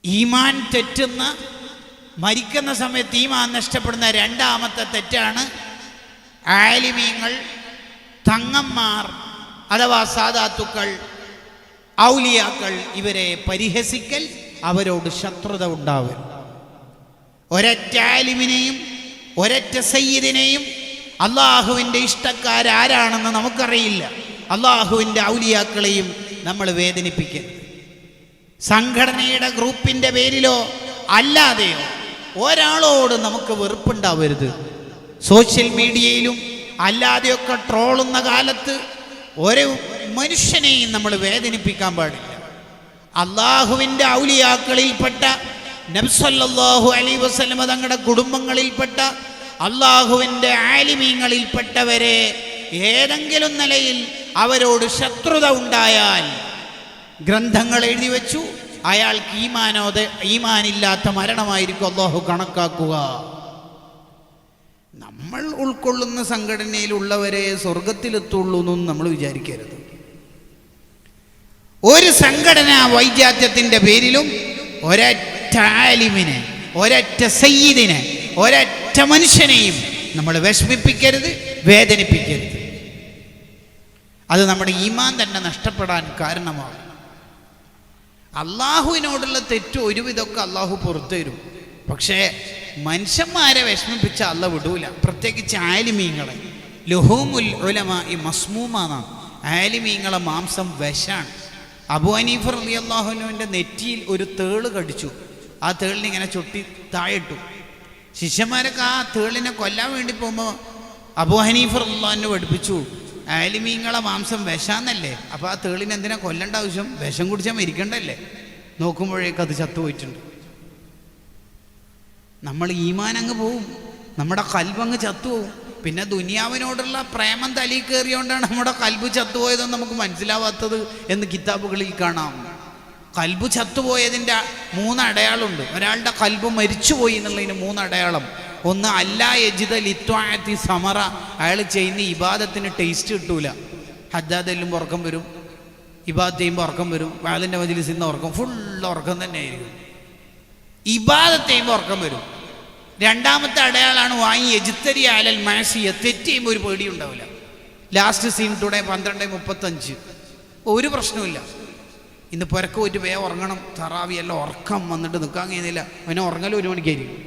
ഈമാൻ തെറ്റുന്ന, മരിക്കുന്ന സമയത്ത് ഈമാൻ നഷ്ടപ്പെടുന്ന രണ്ടാമത്തെ തെറ്റാണ് ആലിമീങ്ങൾ, തങ്ങന്മാർ അഥവാ സാദാത്തുക്കൾ, ഔലിയാക്കൾ ഇവരെ പരിഹസിക്കൽ, അവരോട് ശത്രുത ഉണ്ടാവൽ. ഒരൊറ്റ ആലിമിനെയും ഒരൊറ്റ സയ്യിദിനെയും അള്ളാഹുവിൻ്റെ ഇഷ്ടക്കാരാരാണെന്ന് നമുക്കറിയില്ല. അള്ളാഹുവിൻ്റെ ഔലിയാക്കളെയും നമ്മൾ വേദനിപ്പിക്കരുത്. സംഘടനയുടെ ഗ്രൂപ്പിൻ്റെ പേരിലോ അല്ലാതെയോ ഒരാളോട് നമുക്ക് വെറുപ്പുണ്ടാവരുത്. സോഷ്യൽ മീഡിയയിലും അല്ലാതെയൊക്കെ ട്രോളുന്ന കാലത്ത് ഒരു മനുഷ്യനെയും നമ്മൾ വേദനിപ്പിക്കാൻ പാടില്ല. അള്ളാഹുവിൻ്റെ ഔലിയാക്കളിൽപ്പെട്ട നബി സല്ലല്ലാഹു അലൈഹി വസല്ലം തങ്ങളുടെ കുടുംബങ്ങളിൽപ്പെട്ട അള്ളാഹുവിൻ്റെ ആലിമീങ്ങളിൽപ്പെട്ടവരെ ഏതെങ്കിലും നിലയിൽ അവരോട് ശത്രുത ഉണ്ടായാൽ ഗ്രന്ഥങ്ങൾ എഴുതി വെച്ചു, അയാൾക്ക് ഈമാനില്ലാത്ത മരണമായിരിക്കും അള്ളാഹു കണക്കാക്കുക. നമ്മൾ ഉൾക്കൊള്ളുന്ന സംഘടനയിലുള്ളവരെ സ്വർഗത്തിലെത്തുള്ളൂ എന്നും നമ്മൾ വിചാരിക്കരുത്. ഒരു സംഘടനാ വൈജാത്യത്തിൻ്റെ പേരിലും ഒരൊറ്റ ആലിമിനെ, ഒരൊറ്റ സയ്യിദിനെ, ഒരൊറ്റ മനുഷ്യനെയും നമ്മൾ വിഷമിപ്പിക്കരുത്, വേദനിപ്പിക്കരുത്. അത് നമ്മുടെ ഈമാൻ തന്നെ നഷ്ടപ്പെടാൻ കാരണമാകും. അള്ളാഹുവിനോടുള്ള തെറ്റ് ഒരുവിധമൊക്കെ അള്ളാഹു പുറത്തു തരും. പക്ഷേ മനുഷ്യന്മാരെ വിഷമിപ്പിച്ച അള്ള വിടൂല. പ്രത്യേകിച്ച് ആലിമീങ്ങളെ. ലുഹൂമുൽ ഉലമാഇ മസ്മൂമാണ്. ആലിമീങ്ങളെ മാംസം വിഷാണ്. അബൂ ഹനീഫ റളിയല്ലാഹു അൻഹുവിൻ്റെ നെറ്റിയിൽ ഒരു തേള് കടിച്ചു. ആ തേളിനെ ഇങ്ങനെ ചൊട്ടി താഴിട്ടു. ശിഷ്യന്മാരൊക്കെ ആ തേളിനെ കൊല്ലാൻ വേണ്ടി പോകുമ്പോൾ അബൂ ഹനീഫ റളിയല്ലാഹു അൻഹു പഠിപ്പിച്ചു, ആലിമീങ്ങളെ മാംസം വിഷാന്നല്ലേ, അപ്പോൾ ആ തേളിനെ എന്തിനാ കൊല്ലേണ്ട ആവശ്യം? വിഷം കുടിച്ചാൽ മരിക്കണ്ടല്ലേ? നോക്കുമ്പോഴേക്കും അത് ചത്തുപോയിട്ടുണ്ട്. നമ്മൾ ഈമാൻ അങ്ങ് പോവും, നമ്മുടെ കൽബങ്ങ് ചത്തുപോവും. പിന്നെ ദുനിയാവിനോടുള്ള പ്രേമം തലി കയറിയോണ്ടാണ് നമ്മുടെ കൽബ് ചത്തുപോയതെന്ന് നമുക്ക് മനസ്സിലാവാത്തത് എന്ന് കിതാബുകളിൽ കാണാം. കൽബ് ചത്തുപോയതിൻ്റെ 3 അടയാളമുണ്ട്. ഒരാളുടെ കൽബ് മരിച്ചുപോയി എന്നുള്ളതിന് 3 അടയാളം. ഒന്ന്, അല്ലാ യജിദ ലിത്വാഅത്തി സമറ, അയാൾ ചെയ്യുന്ന ഇബാദത്തിന് ടേസ്റ്റ് കിട്ടൂല. ഹജ്ജാദ് എല്ലുമ്പോൾ ഉറക്കം വരും, ഇബാദത്ത് ചെയ്യുമ്പോൾ ഉറക്കം വരും, വാലിൻ്റെ മജ്ലിസിൽ നിന്ന് ഉറക്കം, ഫുൾ ഉറക്കം തന്നെയായിരിക്കും. ഇബാദത്ത് ചെയ്യുമ്പോൾ ഉറക്കം വരും. രണ്ടാമത്തെ അടയാളാണ് വാങ്ങി എജിത്തരി ആലൽ മാസിയ, തെറ്റ് ചെയ്യുമ്പോൾ ഒരു പേടി ഉണ്ടാവില്ല. ലാസ്റ്റ് സീൻ ടുഡേ 12:35, ഒരു പ്രശ്നമില്ല. ഇന്ന് പുരക്ക് പോയിട്ട് വേഗം ഉറങ്ങണം, തറാവി എല്ലാം ഉറക്കം വന്നിട്ട് നിൽക്കാൻ കഴിയുന്നില്ല, അവനെ ഉറങ്ങലും 1 മണിക്കായിരിക്കും.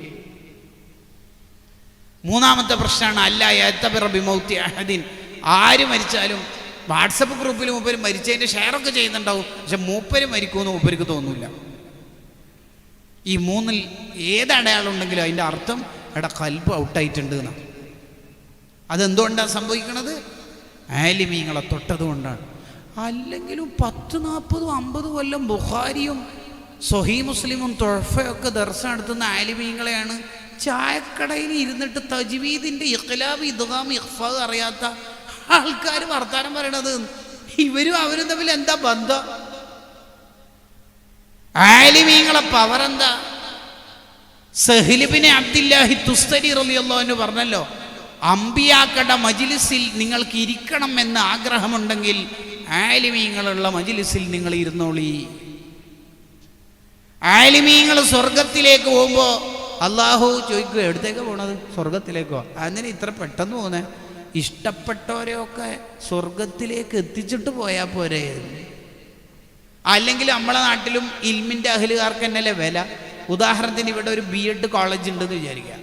മൂന്നാമത്തെ പ്രശ്നമാണ് അല്ലാ യഅ്തബിറ ബിമൗത്തി അഹദിൻ, ആര് മരിച്ചാലും വാട്സപ്പ് ഗ്രൂപ്പിൽ മൂപ്പര് മരിച്ചതിൻ്റെ ഷെയറൊക്കെ ചെയ്യുന്നുണ്ടാവും, പക്ഷെ മൂപ്പര് മരിക്കുമെന്ന് മൂപ്പർക്ക് തോന്നില്ല. ഈ 3-ൽ ഏതടയാളുണ്ടെങ്കിലും അതിൻ്റെ അർത്ഥം അവിടെ കൽബ് ഔട്ടായിട്ടുണ്ട് എന്നാണ്. അതെന്തുകൊണ്ടാണ് സംഭവിക്കുന്നത്? ആലിമീങ്ങളെ തൊട്ടത് കൊണ്ടാണ്. അല്ലെങ്കിലും 10, 40, 50 കൊല്ലം ബുഖാരിയും സ്വഹീഹ് മുസ്ലിമും തുഹഫയൊക്കെ ദർസ് നടത്തുന്ന ആലിമീങ്ങളെയാണ് ചായക്കടയിൽ ഇരുന്നിട്ട് തജ്വീദിൻ്റെ ഇഖ്ലാബ്, ഇദ്ഗാം, ഇഖ്ഫാ അറിയാത്ത ആൾക്കാർ വർത്താനം പറയണത്. ഇവരും അവരും തമ്മിൽ എന്താ ബന്ധം? ആലിമീങ്ങളെ പവർ എന്താ? സഹ്ൽ ഇബ്നു അബ്ദില്ലാഹി തുസ്തരി റളിയല്ലാഹു അൻഹു പറഞ്ഞല്ലോ, അമ്പിയാക്കളുടെ മജ്ലിസിൽ നിങ്ങൾക്ക് ഇരിക്കണം എന്ന ആഗ്രഹമുണ്ടെങ്കിൽ ആലിമീങ്ങളുള്ള മജ്ലിസിൽ നിങ്ങൾ ഇരുന്നോളി. ആലിമീങ്ങൾ സ്വർഗത്തിലേക്ക് പോകുമ്പോൾ അള്ളാഹു ചോദിക്കുക, എടുത്തേക്ക് പോണത്? സ്വർഗത്തിലേക്കോ? അങ്ങനെ ഇത്ര പെട്ടെന്ന് പോകുന്നേ? ഇഷ്ടപ്പെട്ടവരെയൊക്കെ സ്വർഗത്തിലേക്ക് എത്തിച്ചിട്ട് പോയാൽ പോരെ? അല്ലെങ്കിൽ നമ്മളെ നാട്ടിലും ഇൽമിൻ്റെ അഹ്ലുകാർക്ക് തന്നെയല്ലേ വില. ഉദാഹരണത്തിന് ഇവിടെ ഒരു B.Ed കോളേജ് ഉണ്ടെന്ന് വിചാരിക്കുക.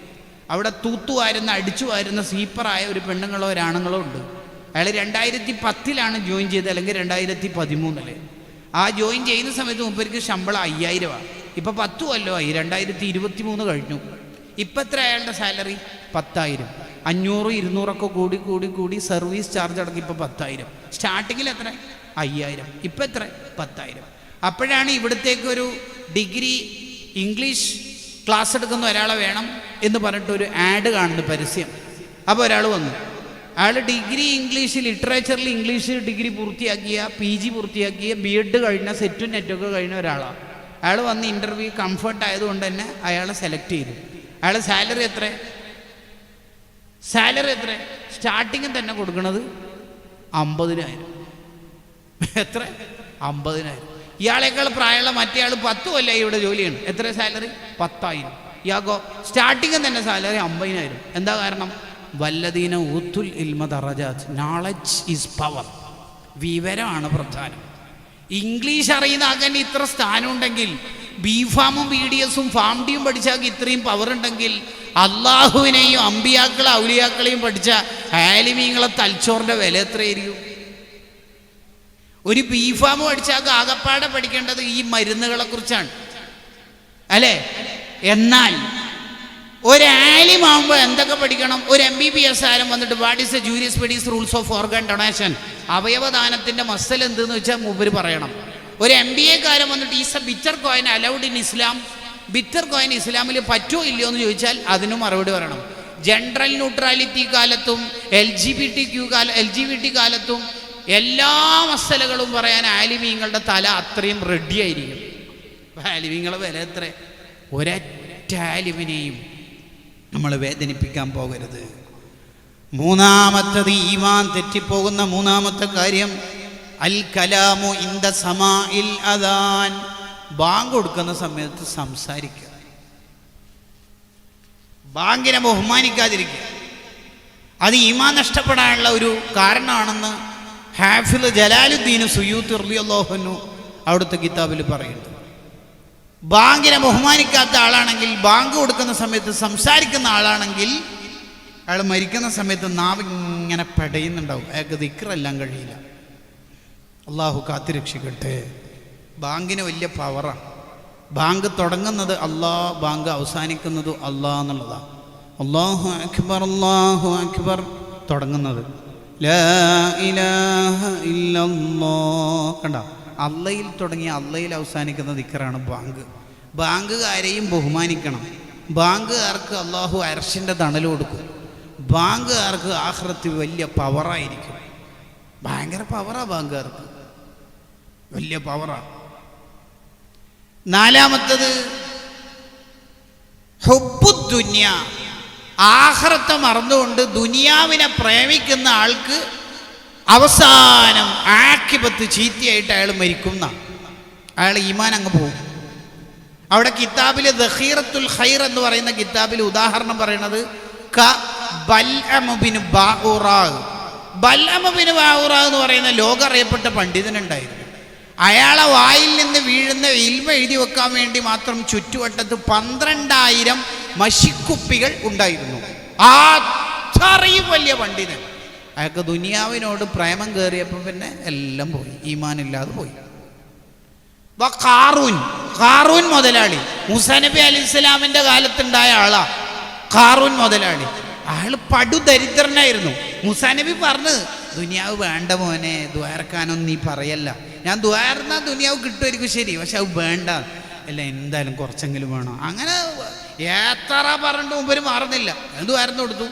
അവിടെ തൂത്തുവാരുന്ന, അടിച്ചു വാരുന്ന സ്വീപ്പറായ ഒരു പെണ്ണുങ്ങളോ ഒരാണുങ്ങളോ ഉണ്ട്. അയാൾ 2010 ജോയിൻ ചെയ്തത്, അല്ലെങ്കിൽ 2013. ആ ജോയിൻ ചെയ്യുന്ന സമയത്ത് മൂപ്പർക്ക് ശമ്പളം 5000. ഇപ്പം 10 കൊല്ലമായി, 2023 കഴിഞ്ഞു. ഇപ്പം എത്ര അയാളുടെ സാലറി? 10,000. 500, 200 കൂടി കൂടി കൂടി സർവീസ് ചാർജ് അടക്കം ഇപ്പം 10,000. സ്റ്റാർട്ടിങ്ങിൽ എത്ര? 5000. ഇപ്പം എത്ര? 10,000. അപ്പോഴാണ് ഇവിടത്തേക്ക് ഒരു ഡിഗ്രി ഇംഗ്ലീഷ് ക്ലാസ് എടുക്കുന്ന ഒരാളെ വേണം എന്ന് പറഞ്ഞിട്ടൊരു ആഡ് കാണുന്നു, പരസ്യം. അപ്പോൾ ഒരാൾ വന്നു. അയാൾ ഡിഗ്രി ഇംഗ്ലീഷ്, ലിറ്ററേച്ചറിൽ ഇംഗ്ലീഷ് ഡിഗ്രി പൂർത്തിയാക്കിയ, PG പൂർത്തിയാക്കിയ, B.Ed കഴിഞ്ഞ, സെറ്റും നെറ്റൊക്കെ കഴിഞ്ഞ ഒരാളാണ്. അയാൾ വന്ന് ഇൻ്റർവ്യൂ കംഫർട്ട് ആയതുകൊണ്ട് തന്നെ അയാളെ സെലക്ട് ചെയ്തു. അയാൾ സാലറി എത്ര? സ്റ്റാർട്ടിങ്ങിൽ തന്നെ കൊടുക്കുന്നത് 50,000. എത്ര? 50,000. ഇയാളേക്കാൾ പ്രായമുള്ള മറ്റേ ആൾ 10 കൊല്ലമായി ഇവിടെ ജോലിയാണ്. എത്ര സാലറി? 10,000. ഇയാൾക്കോ സ്റ്റാർട്ടിങ് തന്നെ സാലറി 50,000. എന്താ കാരണം? വല്ലദീന ഊത്തുൽ ഇൽമ ദറജാത്ത്. Knowledge is power. വിവരമാണ് പ്രധാനം. ഇംഗ്ലീഷ് അറിയുന്ന ആകാൻ ഇത്ര സ്ഥാനം ഉണ്ടെങ്കിൽ, ബിഫാമും BDSും ഫാംഡിയും പഠിച്ചാൽ ഇത്രയും പവർ ഉണ്ടെങ്കിൽ, അള്ളാഹുവിനെയും അമ്പിയാക്കളെ ഔലിയാക്കളെയും പഠിച്ച ആലിമീങ്ങളെ തലച്ചോറിൻ്റെ വില എത്രയായിരിക്കും? ഒരു ബിഫാം പഠിച്ചാൽ ആകപ്പാടെ പഠിക്കേണ്ടത് ഈ മരുന്നുകളെ കുറിച്ചാണ് അല്ലേ? എന്നാൽ ഒരു ആലിമാകുമ്പോൾ എന്തൊക്കെ പഠിക്കണം? ഒരു MBBS ആരും വന്നിട്ട് what is the jurisprudence rules of organ donation, അവയവദാനത്തിൻ്റെ മസല എന്തെന്ന് വെച്ചാൽ മൂപ്പര് പറയണം. ഒരു MBA കാരൻ വന്നിട്ട് is a bitcoin allowed in Islam, bitcoin ഇസ്ലാമിൽ പറ്റുമോ ഇല്ലയോ എന്ന് ചോദിച്ചാൽ അതിനും മറുപടി പറയണം. ജനറൽ ന്യൂട്രാലിറ്റി കാലത്തും LGBT കാലത്തും എല്ലാ മസലകളും പറയാൻ ആലിമീങ്ങളുടെ തല അത്രയും റെഡിയായിരിക്കും. ആലിമീങ്ങളെ വില എത്ര? ഒരൊറ്റ ആലിമിനെയും നമ്മൾ വേദനിപ്പിക്കാൻ പോകരുത്. മൂന്നാമത്തത്, ഈമാൻ തെറ്റിപ്പോകുന്ന മൂന്നാമത്തെ കാര്യം, അൽ കലാമു ഇൻദ സമാഇൽ അദാൻ. ബാങ്ക് കൊടുക്കുന്ന സമയത്ത് സംസാരിക്കുക, ബാങ്കിനെ ബഹുമാനിക്കാതിരിക്കുക. അത് ഈമാൻ നഷ്ടപ്പെടാനുള്ള ഒരു കാരണമാണെന്ന് ഹാഫിള് ജലാലുദ്ദീൻ സുയൂത്തി റളിയല്ലാഹു അൻഹു അവിടുത്തെ കിതാബിൽ പറയുന്നുണ്ട്. ബാങ്കിനെ ബഹുമാനിക്കാത്ത ആളാണെങ്കിൽ, ബാങ്ക് കൊടുക്കുന്ന സമയത്ത് സംസാരിക്കുന്ന ആളാണെങ്കിൽ, അയാൾ മരിക്കുന്ന സമയത്ത് നാവ് ഇങ്ങനെ പെടയുന്നുണ്ടാവും. അയാൾക്ക് ദിക്റെല്ലാം കഴിയില്ല. അള്ളാഹു കാത്തിരക്ഷിക്കട്ടെ. ബാങ്കിന് വലിയ പവറാണ്. ബാങ്ക് തുടങ്ങുന്നത് അല്ലാ, ബാങ്ക് അവസാനിക്കുന്നത് അല്ലാ എന്നുള്ളതാണ്. അല്ലാഹു അക്ബർ അല്ലാഹു അക്ബർ തുടങ്ങുന്നത് ലാ ഇലാഹ ഇല്ലല്ലാഹ്. കണ്ട, അള്ളയിൽ തുടങ്ങി അള്ളയിൽ അവസാനിക്കുന്ന ദിക്റാണ് ബാങ്ക്. ബാങ്കുകാരെയും ബഹുമാനിക്കണം. ബാങ്കുകാർക്ക് അള്ളാഹു അർശിൻ്റെ തണൽ കൊടുക്കും. ബാങ്കുകാർക്ക് ആഖിറത്തിൽ വലിയ പവറായിരിക്കും. ഭയങ്കര പവറാ ബാങ്കുകാർക്ക്, വലിയ പവറാ. നാലാമത്തത് ഹുബ്ബുദ്ദുനിയ. ആഖിറത്തെ മറന്നുകൊണ്ട് ദുനിയാവിനെ പ്രേമിക്കുന്ന ആൾക്ക് അവസാനം ആഖിബത്ത് ചീത്തയായിട്ട് അയാൾ മരിക്കുന്ന, അയാൾ ഈമാൻ അങ്ങ് പോകും. അവിടെ കിതാബിൽ ദഖീറത്തുൽ ഖൈർ എന്ന് പറയുന്ന കിതാബിൽ ഉദാഹരണം പറയുന്നത് ബൽഅം ബിൻ ബഊറാ. ബൽഅം ബിൻ ബഊറാ എന്ന് പറയുന്ന ലോകം അറിയപ്പെട്ട പണ്ഡിതനുണ്ടായിരുന്നു. അയാളെ വായിൽ നിന്ന് വീഴുന്ന ഇൽമ എഴുതി വെക്കാൻ വേണ്ടി മാത്രം ചുറ്റുവട്ടത്ത് 12,000 മഷിക്കുപ്പികൾ ഉണ്ടായിരുന്നു. അത്രയും വലിയ പണ്ഡിതൻ. അയാൾക്ക് ദുനിയാവിനോട് പ്രേമം കയറിയപ്പോൾ പിന്നെ എല്ലാം പോയി, ഈമാനില്ലാതെ പോയി. ഖാറൂൻ മുതലാളി, മൂസാ നബി അലൈഹി സ്വലാമിൻ്റെ കാലത്തുണ്ടായ ആളാ ഖാറൂൻ മുതലാളി. അയാൾ പടുദരിദ്രനായിരുന്നു. മൂസാ നബി പറഞ്ഞു, ദുനിയാവ് വേണ്ട മോനെ, ദ്വാരക്കാനൊന്നും നീ പറയല്ല. ഞാൻ ദ്വാരന്നാൽ ദുനിയാവ് കിട്ടുമായിരിക്കും, ശരി, പക്ഷെ അത് വേണ്ട, അല്ല എന്തായാലും കുറച്ചെങ്കിലും വേണം. അങ്ങനെ എത്ര പറഞ്ഞിട്ട് മുമ്പ് മാറുന്നില്ല. ദ്വാരന്ന് കൊടുത്തു.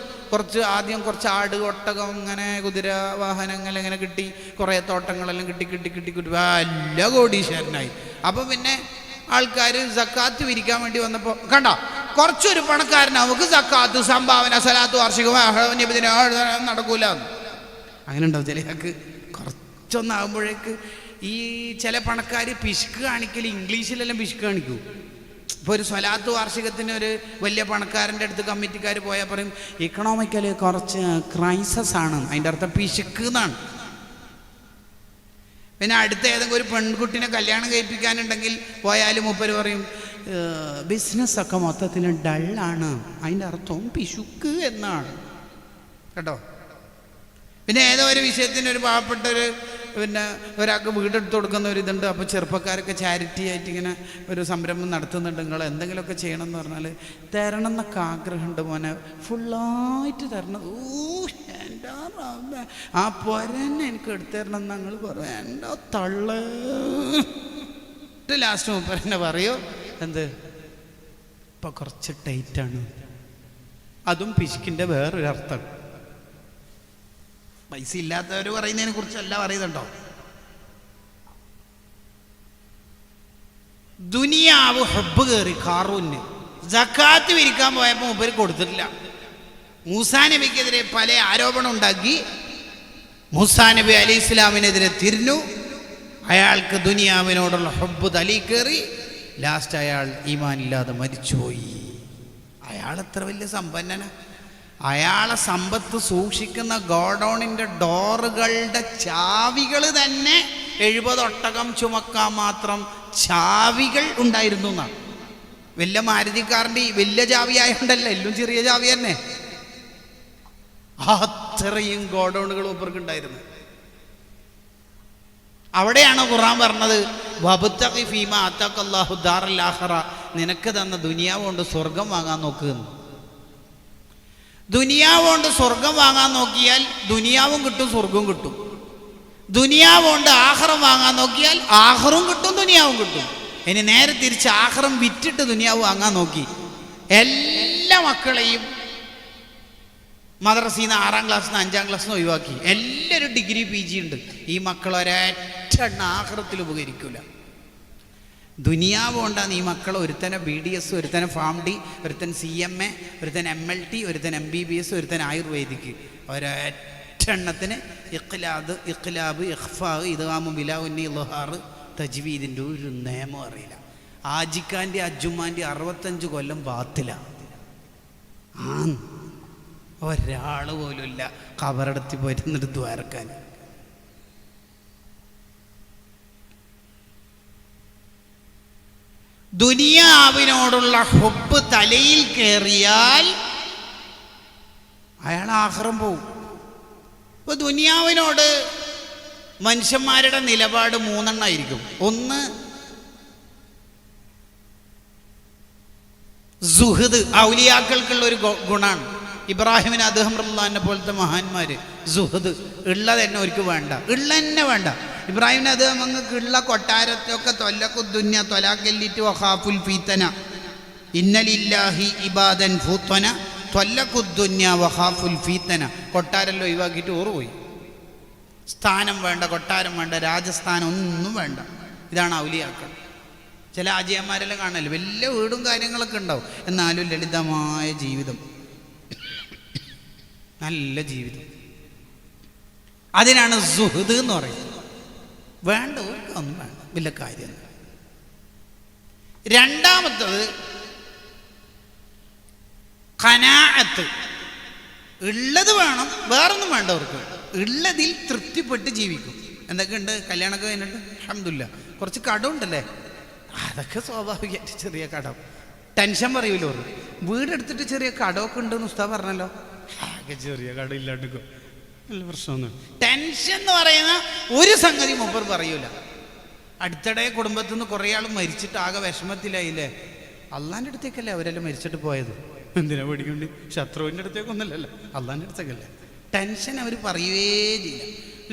ആദ്യം കുറച്ച് ആട്, ഒട്ടകം, ഇങ്ങനെ കുതിര വാഹനങ്ങൾ ഇങ്ങനെ കിട്ടി, കുറേ തോട്ടങ്ങളെല്ലാം കിട്ടി വല്ല കോടീശ്വരനായി. അപ്പം പിന്നെ ആൾക്കാർ സക്കാത്ത് വിരിക്കാൻ വേണ്ടി വന്നപ്പോൾ കണ്ട, കുറച്ചൊരു പണക്കാരൻ നമുക്ക് സക്കാത്ത്, സംഭാവന, സലാത്ത്, വാർഷികം നടക്കൂല. അങ്ങനെ ഉണ്ടാവും ചിലക്ക്. കുറച്ചൊന്നാകുമ്പോഴേക്ക് ഈ ചില പണക്കാർ പിശുക്ക് കാണിക്കൽ, ഇംഗ്ലീഷിലെല്ലാം പിശുക്ക് കാണിക്കൂ. ഇപ്പോൾ ഒരു സ്വലാത്ത് വാർഷികത്തിന് ഒരു വലിയ പണക്കാരൻ്റെ അടുത്ത് കമ്മിറ്റിക്കാർ പോയാൽ പറയും, ഇക്കണോമിക്കലി കുറച്ച് ക്രൈസസ് ആണ്, അതിൻ്റെ അർത്ഥം പിശുക്ക് എന്നാണ്. പിന്നെ അടുത്ത ഏതെങ്കിലും ഒരു പെൺകുട്ടിനെ കല്യാണം കഴിപ്പിക്കാനുണ്ടെങ്കിൽ പോയാലും മൂപ്പര് പറയും, ബിസിനസ്സൊക്കെ മൊത്തത്തിൽ ഡള്ളാണ്, അതിൻ്റെ അർത്ഥവും പിശുക്ക് എന്നാണ് കേട്ടോ. പിന്നെ ഏതോ ഒരു വിഷയത്തിന് ഒരു പാവപ്പെട്ടൊരു ഒരാൾക്ക് വീടെടുത്ത് കൊടുക്കുന്ന ഒരു ഇതുണ്ട്. അപ്പോൾ ചെറുപ്പക്കാരൊക്കെ ചാരിറ്റി ആയിട്ട് ഇങ്ങനെ ഒരു സംരംഭം നടത്തുന്നുണ്ട്, നിങ്ങൾ എന്തെങ്കിലുമൊക്കെ ചെയ്യണം എന്ന് പറഞ്ഞാൽ തരണം എന്നൊക്കെ ആഗ്രഹമുണ്ട് മോനെ, ഫുള്ളായിട്ട് തരണം. എൻ്റെ ആ പൊരന്നെ എനിക്ക് എടുത്തുതരണം എന്ന് ഞങ്ങൾ പറയും. എൻ്റെ തള്ള് ലാസ്റ്റ് മൂപ്പരെന്നെ പറയൂ, എന്ത് ഇപ്പം കുറച്ച് ടൈറ്റാണ്. അതും പിശുക്കിൻ്റെ വേറൊരർത്ഥം. പൈസ ഇല്ലാത്തവർ പറയുന്നതിനെ കുറിച്ചല്ല പറയുന്നുണ്ടോ. ദുനിയാവ് ഹബ്ബ് കയറി ഖാറൂന്. സക്കാത്ത് വിരിക്കാൻ പോയപ്പോൾ മൂപ്പര് കൊടുത്തിട്ടില്ല. മൂസാ നബിക്കെതിരെ പല ആരോപണം ഉണ്ടാക്കി. മൂസാ നബി അലൈഹി ഇസ്ലാമിനെതിരെ തിരിഞ്ഞു. അയാൾക്ക് ദുനിയാവിനോടുള്ള ഹബ്ബ് തലയിൽ കയറി. ലാസ്റ്റ് അയാൾ ഈമാൻ ഇല്ലാതെ മരിച്ചുപോയി. അയാൾ എത്ര വലിയ സമ്പന്നന! അയാളെ സമ്പത്ത് സൂക്ഷിക്കുന്ന ഗോഡൗണിൻ്റെ ഡോറുകളുടെ ചാവികൾ തന്നെ 70 ഒട്ടകം ചുമക്കാൻ മാത്രം ചാവികൾ ഉണ്ടായിരുന്നു എന്നാണ്. വലിയ മാരുതിക്കാരൻ്റെ വലിയ ചാവി ആയതുകൊണ്ടല്ല, എല്ലാം ചെറിയ ചാവി തന്നെ. അത്രയും ഗോഡൗണുകൾ ഇവർക്ക് ഉണ്ടായിരുന്നു. അവിടെയാണ് ഖുർആൻ പറഞ്ഞത്, വബ്തഗി ഫീമാ അതാകല്ലാഹു ദാറൽ ആഖിറ, നിനക്ക് തന്ന ദുനിയാവ് കൊണ്ട് സ്വർഗം വാങ്ങാൻ നോക്കുക. ദുനിയാവ് കൊണ്ട് സ്വർഗം വാങ്ങാൻ നോക്കിയാൽ ദുനിയാവും കിട്ടും സ്വർഗവും കിട്ടും. ദുനിയാവ് കൊണ്ട് ആഖിറം വാങ്ങാൻ നോക്കിയാൽ ആഖിറും കിട്ടും ദുനിയാവും കിട്ടും. ഇനി നേരെ തിരിച്ച് ആഖിറം വിറ്റിട്ട് ദുനിയാവ് വാങ്ങാൻ നോക്കി എല്ലാ മക്കളെയും മദ്രസയിൽ നിന്ന് 6ാം ക്ലാസ്സിൽ നിന്ന് 5ാം ക്ലാസ്സിൽ നിന്ന് ഒഴിവാക്കി. എല്ലാവരും ഡിഗ്രി PG ഉണ്ട്. ഈ മക്കൾ ഒരൊറ്റ ആഖിറത്തിൽ ഉപകരിക്കില്ല. ദുനിയാവ് കൊണ്ടാണ് ഈ മക്കൾ ഒരുത്തനെ BDS, ഒരുത്തനെ FAMD, ഒരുത്തൻ CMA, ഒരുത്തൻ MLT, ഒരുത്തൻ MBBS, ഒരുത്തൻ ആയുർവേദിക്ക്. ഒരൊറ്റെണ്ണത്തിന് ഇഖ്ലാബ്, ഇഖ്ഫാ, ഇദ്ഗാമ്, ബിലാഉന്നി, ഇൽഹാർ, തജ്വീദിൻ്റെ ഒരു നിയമം അറിയില്ല. ആജിക്കാൻ്റെ അജുമാൻ്റെ 65 കൊല്ലം ബാത്തിലാണ്. ഒരാൾ പോലും ഇല്ല ഖബറടത്തി പോയിരുന്നിട്ട് ദ്വാരക്കാൻ. ദുനിയാവിനോടുള്ള ഹുബ്ബ് തലയിൽ കയറിയാൽ അയാൾ ആഖിറം പോവും. ഇപ്പൊ ദുനിയാവിനോട് മനുഷ്യന്മാരുടെ നിലപാട് 3 എണ്ണമായിരിക്കും. ഒന്ന് സുഹദ്, ഔലിയാക്കൾക്കുള്ള ഒരു ഗുണാണ്. ഇബ്രാഹിമിന് അദ്ദേഹം റളിയല്ലാഹു പോലത്തെ മഹാന്മാർ സുഹദ് ഉള്ളത് തന്നെ അവർക്ക് വേണ്ട, ഉള്ള തന്നെ വേണ്ട. ഇബ്രാഹിമിന് അദ്ദേഹം അങ്ങക്ക് ഉള്ള കൊട്ടാരത്തൊക്കെ തൊല്ലക്കുദ്ദുന്യ തൊലാക്കല്ലിറ്റ് വഖാഫുൽ ഫീത്തന ഇന്നലില്ലാഹി ഇബാദൻ ഫൂത്തന തൊല്ലക്കുദ്ദുന്യ വഖാഫുൽ ഫീത്തന. കൊട്ടാരല്ലോ ഒഴിവാക്കിയിട്ട് ഓറുപോയി. സ്ഥാനം വേണ്ട, കൊട്ടാരം വേണ്ട, രാജസ്ഥാനം ഒന്നും വേണ്ട. ഇതാണ് ഔലിയാക്കൾ. ചില ആജിയന്മാരെല്ലാം കാണല്ലോ, വലിയ വീടും കാര്യങ്ങളൊക്കെ ഉണ്ടാവും, എന്നാലും ലളിതമായ ജീവിതം, നല്ല ജീവിതം. അതിനാണ് സുഹദ് എന്ന് പറയുന്നത്. വേണ്ട, ഒന്നും വേണ്ട, വലിയ കാര്യം. രണ്ടാമത്തത് ഖനാഅത്ത്. ഉള്ളത് വേണം, വേറൊന്നും വേണ്ട. അവർക്ക് ഉള്ളതിൽ തൃപ്തിപ്പെട്ട് ജീവിക്കും. എന്തൊക്കെയുണ്ട്? കല്യാണമൊക്കെ കഴിഞ്ഞിട്ട് അൽഹംദുലില്ലാ കുറച്ച് കടമുണ്ടല്ലേ, അതൊക്കെ സ്വാഭാവികമായിട്ട് ചെറിയ കടം. ടെൻഷൻ പറയൂല്ലോ. വീടെടുത്തിട്ട് ചെറിയ കടമൊക്കെ ഉണ്ടെന്ന് ഉസ്താദ് പറഞ്ഞല്ലോ. ആകെ ചെറിയ കടം ഇല്ലാണ്ടിരിക്കും, നല്ല പ്രശ്നമൊന്നും. ടെൻഷൻ എന്ന് പറയുന്ന ഒരു സംഗതി മൂപ്പർ പറയൂല. അടുത്തിടെ കുടുംബത്തിൽ നിന്ന് കുറേ ആൾ മരിച്ചിട്ട് ആകെ വിഷമത്തിലായില്ലേ. അള്ളാൻ്റെ അടുത്തേക്കല്ലേ അവരെല്ലാം മരിച്ചിട്ട് പോയത്. എന്തിനാ പേടിക്കണ്ടി? ശത്രുവിൻ്റെ അടുത്തേക്കൊന്നുമല്ലല്ലോ, അള്ളാൻ്റെ അടുത്തേക്കല്ലേ. ടെൻഷൻ അവർ പറയുവേ ചെയ്യില്ല.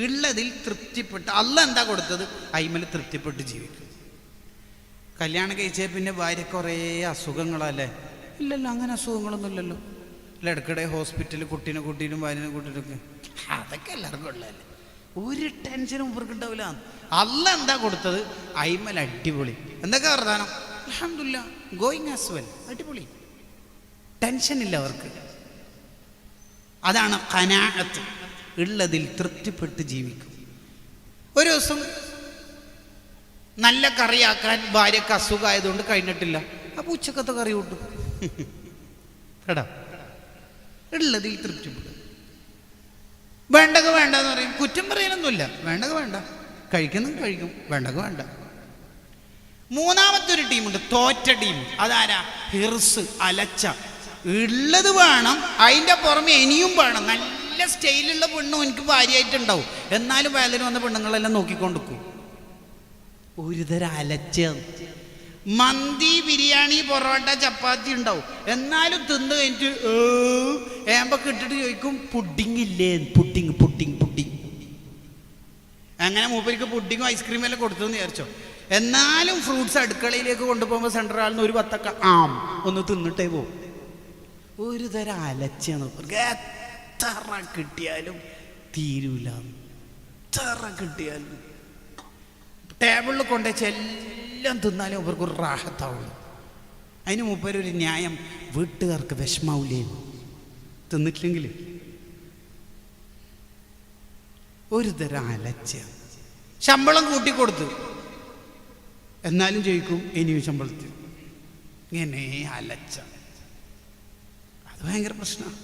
ഉള്ളതിൽ തൃപ്തിപ്പെട്ട് അള്ള എന്താ കൊടുത്തത് അയിമൽ തൃപ്തിപ്പെട്ട് ജീവിക്കും. കല്യാണം കഴിച്ചാൽ പിന്നെ ഭാര്യ കുറേ അസുഖങ്ങളല്ലേ? ഇല്ലല്ലോ, അങ്ങനെ അസുഖങ്ങളൊന്നും ഇല്ലല്ലോ. അല്ല, ഇടയ്ക്കിടെ ഹോസ്പിറ്റലിൽ കുട്ടീനെ കൂട്ടിയിട്ടും ഭാര്യനെ കൂട്ടിയിട്ടൊക്കെ, അതൊക്കെ എല്ലാവർക്കും ഉള്ളതല്ലേ. ഒരു ടെൻഷനും ഇവർക്ക് ഉണ്ടാവില്ല. അള്ള എന്താ കൊടുത്തത് അയിമൽ അടിപൊളി. എന്തൊക്കെ വർത്താനം? അൽഹംദുലില്ലാ, ഗോയിങ് ആസ് വെൽ, അടിപൊളി. ടെൻഷൻ ഇല്ല അവർക്ക്. അതാണ് ഖനാഅത്ത്. ഉള്ളതിൽ തൃപ്തിപ്പെട്ട് ജീവിക്കും. ഒരു ദിവസം നല്ല കറിയാക്കാൻ ഭാര്യക്ക് അസുഖമായതുകൊണ്ട് കഴിഞ്ഞിട്ടില്ല. അപ്പോൾ ഉച്ചക്കത്തെ കറി കൂട്ടും. കേടാ, ഉള്ളതിൽ തൃപ്തിപ്പെടും. വേണ്ടക വേണ്ടെന്ന് പറയും, കുറ്റം പറയാനൊന്നുമില്ല. വേണ്ടക വേണ്ട, കഴിക്കുന്നത് കഴിക്കും, വേണ്ടക വേണ്ട. മൂന്നാമത്തെ ഒരു ടീമുണ്ട്, തോറ്റ ടീം. അതാരാ? ഹിർസ്, അലച്ച. ഉള്ളത് വേണം, അതിൻ്റെ പുറമെ ഇനിയും വേണം. നല്ല സ്റ്റൈലുള്ള പെണ്ണും എനിക്ക് ഭാര്യയായിട്ടുണ്ടാവും, എന്നാലും വേദന വന്ന പെണ്ണുങ്ങളെല്ലാം നോക്കിക്കൊണ്ടിരിക്കും. ഒരു തരം അലച്ച. മന്തി, ബിരിയാണി, പൊറോട്ട, ചപ്പാത്തി ഉണ്ടാവും, എന്നാലും തിന്ന് കഴിഞ്ഞിട്ട് ഏമ്പൊക്കെ ഇട്ടിട്ട് ചോദിക്കും പുഡിങ് ഇല്ലേ, പുഡിങ് പുഡിങ് പുഡിങ്. അങ്ങനെ മൂപ്പർക്ക് പുഡിങ്ങും ഐസ്ക്രീമും എല്ലാം കൊടുത്തെന്ന് വിചാരിച്ചോ. എന്നാലും ഫ്രൂട്ട്സ് അടുക്കളയിലേക്ക് കൊണ്ടുപോകുമ്പോൾ സെൻട്രൽ ആളിന് ഒരു 10 ഒന്ന് തിന്നിട്ടേ പോകും. ഒരു തരം അലച്ചാണ്. എത്ര കിട്ടിയാലും തീരൂല, എത്ര കിട്ടിയാലും. ടേബിളിൽ കൊണ്ടുവച്ച് എല്ലാം തിന്നാലും അവർക്കൊരു റാഹത്താവുള്ളൂ. അതിന് മുമ്പൊരു ന്യായം, വീട്ടുകാർക്ക് വിഷമാവില്ലേ തിന്നിട്ടില്ലെങ്കിൽ. ഒരു തരം അലച്ച. ശമ്പളം കൂട്ടിക്കൊടുത്തു. എന്നാലും ചോദിക്കും ഇനിയും ശമ്പളത്തിൽ. ഇങ്ങനെ അലച്ച, അത് ഭയങ്കര പ്രശ്നമാണ്.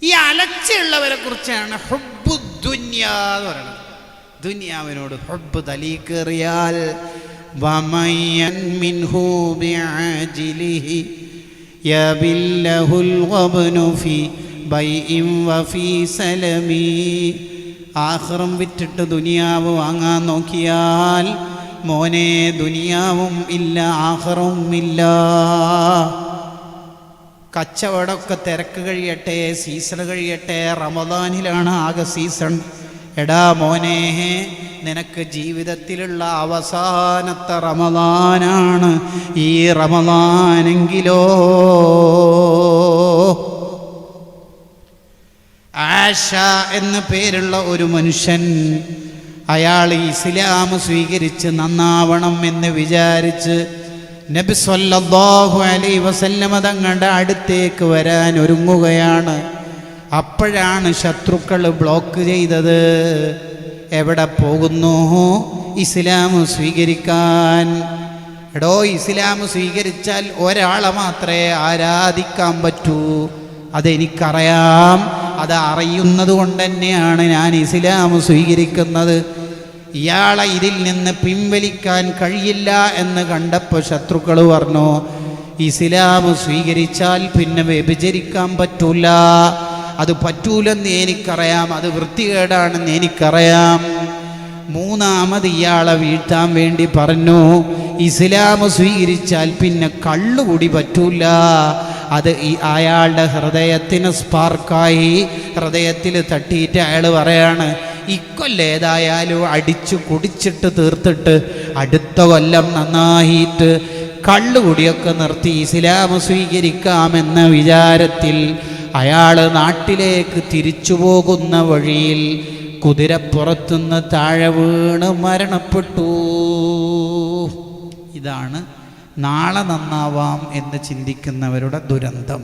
ഈ അലച്ചുള്ളവരെ കുറിച്ചാണ് ഹുബ്ബു ദുനിയാ എന്ന് പറയുന്നത്. ദുനിയാവിനോട് ഹുബ്ബ് തലീക്കേറിയാൽ വമയ്യൻ മിൻഹു ബിഅജിലിഹി യബില്ലഹുൽ ഗബ്നു ഫീ ബൈഇൻ വഫീ സലമി. ആഖിറം വിറ്റിട്ട് ദുനിയാവ് വാങ്ങാൻ നോക്കിയാൽ മോനെ ദുനിയാവും ഇല്ല ആഖിറവും ഇല്ല. കച്ചവടമൊക്കെ തിരക്ക് കഴിയട്ടെ, സീസൺ കഴിയട്ടെ. റമദാനിലാണ് ആകെ സീസൺ. എടാ മോനെ, നിനക്ക് ജീവിതത്തിലുള്ള അവസാനത്തെ റമദാനാണ് ഈ റമദാനെങ്കിലോ. ആഷ എന്ന് പേരുള്ള ഒരു മനുഷ്യൻ, അയാൾ ഇസ്ലാം സ്വീകരിച്ച് നന്നാവണം എന്ന് വിചാരിച്ച് നബി സല്ലല്ലാഹു അലൈഹി വസല്ലമ തങ്ങളുടെ അടുത്തേക്ക് വരാൻ ഒരുങ്ങുകയാണ്. അപ്പോഴാണ് ശത്രുക്കൾ ബ്ലോക്ക് ചെയ്തത്. എവിടെ പോകുന്നു? ഇസ്ലാം സ്വീകരിക്കാൻ. എടോ, ഇസ്ലാം സ്വീകരിച്ചാൽ ഒരാളെ മാത്രമേ ആരാധിക്കാൻ പറ്റൂ. അതെനിക്കറിയാം. അത് അറിയുന്നത് കൊണ്ട് തന്നെയാണ് ഞാൻ ഇസ്ലാം സ്വീകരിക്കുന്നത്. ഇയാളെ ഇതിൽ നിന്ന് പിൻവലിക്കാൻ കഴിയില്ല എന്ന് കണ്ടപ്പോൾ ശത്രുക്കൾ പറഞ്ഞു, ഇസ്ലാം സ്വീകരിച്ചാൽ പിന്നെ വ്യഭിചരിക്കാൻ പറ്റൂല. അത് പറ്റൂലെന്ന് എനിക്കറിയാം, അത് വൃത്തികേടാണെന്ന് എനിക്കറിയാം. മൂന്നാമത് ഇയാളെ വീഴ്ത്താൻ വേണ്ടി പറഞ്ഞു, ഇസ്ലാം സ്വീകരിച്ചാൽ പിന്നെ കള്ളുകൂടി പറ്റൂല. അത് അയാളുടെ ഹൃദയത്തിന് സ്പാർക്കായി, ഹൃദയത്തിൽ തട്ടിയിട്ട് അയാൾ പറയാണ്, ഇക്കൊല്ലേതായാലും അടിച്ചു കുടിച്ചിട്ട് തീർത്തിട്ട് അടുത്ത കൊല്ലം നന്നായിട്ട് കള്ളുകുടിയൊക്കെ നിർത്തി ഇസ്ലാം സ്വീകരിക്കാമെന്ന വിചാരത്തിൽ അയാൾ നാട്ടിലേക്ക് തിരിച്ചു പോകുന്ന വഴിയിൽ കുതിരപ്പുറത്തുനിന്ന് താഴെ വീണ് മരണപ്പെട്ടു. ഇതാണ് നാളെ നന്നാവാം എന്ന് ചിന്തിക്കുന്നവരുടെ ദുരന്തം.